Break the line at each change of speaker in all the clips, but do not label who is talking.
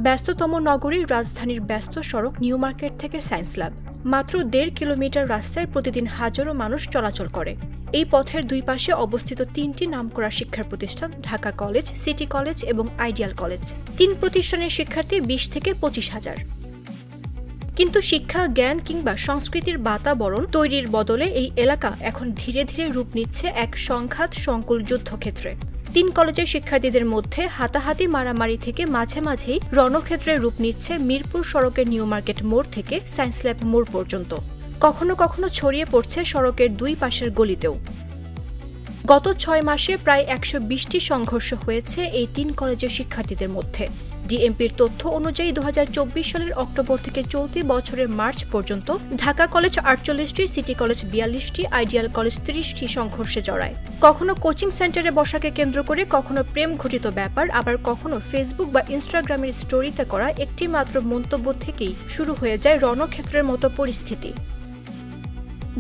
ব্যস্ততম নগরীর রাজধানীর ব্যস্ত সড়ক নিউ মার্কেট থেকে সায়েন্স ল্যাব। মাত্র ১.৫ কিলোমিটার রাস্তায় প্রতিদিন হাজারো মানুষ চলাচল করে। এই পথের দুই পাশে অবস্থিত ৩টি নামকরা শিক্ষা প্রতিষ্ঠান, ঢাকা কলেজ, সিটি কলেজ এবং আইডিয়াল কলেজ। ৩ প্রতিষ্ঠানের শিক্ষার্থী ২০ থেকে ২৫ হাজার। কিন্তু শিক্ষা, জ্ঞান কিংবা সংস্কৃতির বাতাবরণ তৈরির বদলে এই এলাকা এখন ধীরে ধীরে রূপ নিচ্ছে এক সংঘাত সংকুল যুদ্ধক্ষেত্রে। ৩ কলেজের শিক্ষার্থীদের মধ্যে হাতাহাতি মারামারি থেকে মাঝে মাঝেই রণক্ষেত্রে রূপ নিচ্ছে মিরপুর সড়কের নিউ মার্কেট মোড় থেকে সায়েন্স ল্যাব মোড় পর্যন্ত। কখনো কখনো ছড়িয়ে পড়ছে সড়কের দুই পাশের গলিতেও। গত ৬ মাসে প্রায় ১২০টি সংঘর্ষ হয়েছে এই ৩ কলেজের শিক্ষার্থীদের মধ্যে। ডিএমপির তথ্য অনুযায়ী ২০২৪ সালের অক্টোবর থেকে চলতি বছরের মার্চ পর্যন্ত ঢাকা কলেজ ৪৮টি, সিটি কলেজ ৪২টি, আইডিয়াল কলেজ ৩০টি সংঘর্ষে জড়ায়। কখনো কোচিং সেন্টারে বসাকে কেন্দ্র করে, কখনো প্রেম ঘটিত ব্যাপার, আবার কখনো ফেসবুক বা ইনস্টাগ্রামের স্টোরিতে করা একটি মাত্র মন্তব্য থেকেই শুরু হয়ে যায় রণক্ষেত্রের মতো পরিস্থিতি।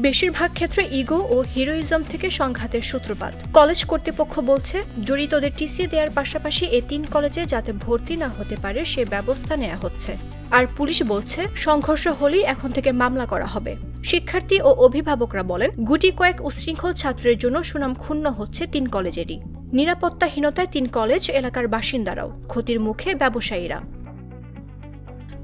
বেশিরভাগ ক্ষেত্রে ইগো ও হিরোইজম থেকে সংঘাতের সূত্রপাত। কলেজ কর্তৃপক্ষ বলছে, জড়িতদের টিসি দেওয়ার পাশাপাশি এই ৩ কলেজে যাতে ভর্তি না হতে পারে সে ব্যবস্থা নেওয়া হচ্ছে। আর পুলিশ বলছে, সংঘর্ষ হলেই এখন থেকে মামলা করা হবে। শিক্ষার্থী ও অভিভাবকরা বলেন, গুটি কয়েক উচ্ছৃঙ্খল ছাত্রের জন্য সুনাম ক্ষুণ্ণ হচ্ছে ৩ কলেজেরই। নিরাপত্তাহীনতায় ৩ কলেজ এলাকার বাসিন্দারাও, ক্ষতির মুখে ব্যবসায়ীরা।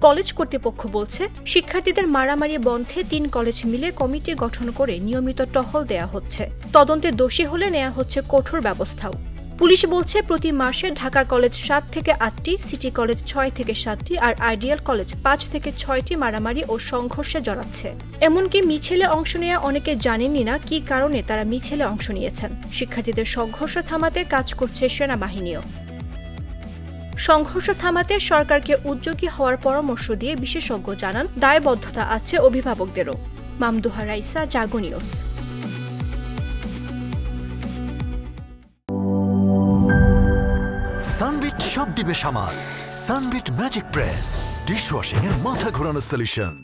কলেজ কর্তৃপক্ষ বলছে, শিক্ষার্থীদের মারামারি বন্ধে ৩ কলেজ মিলে কমিটি গঠন করে নিয়মিত টহল দেয়া হচ্ছে। তদন্তে দোষী হলে নেওয়া হচ্ছে কঠোর ব্যবস্থাও। পুলিশ বলছে, প্রতি মাসে ঢাকা কলেজ ৭ থেকে ৮টি, সিটি কলেজ ৬ থেকে ৭টি আর আইডিয়াল কলেজ ৫ থেকে ৬টি মারামারি ও সংঘর্ষে জড়াচ্ছে। এমনকি মিছিলে অংশ নেওয়া অনেকে জানেনই না কী কারণে তারা মিছিলে অংশ নিয়েছেন। শিক্ষার্থীদের সংঘর্ষ থামাতে কাজ করছে সেনাবাহিনীও। সংঘর্ষ থামাতে সরকারকে উদ্যোগী হওয়ার পরামর্শ দিয়ে বিশেষজ্ঞ জানান, দায়বদ্ধতা আছে অভিভাবকদেরও। মামদুহা রাইসা, জাগো নিউজ।
সানবিট সব দিবে সামাল। সানবিট ম্যাজিক প্রেস, ডিশওয়াশিং এর মাথা ঘোরানো সলিউশন।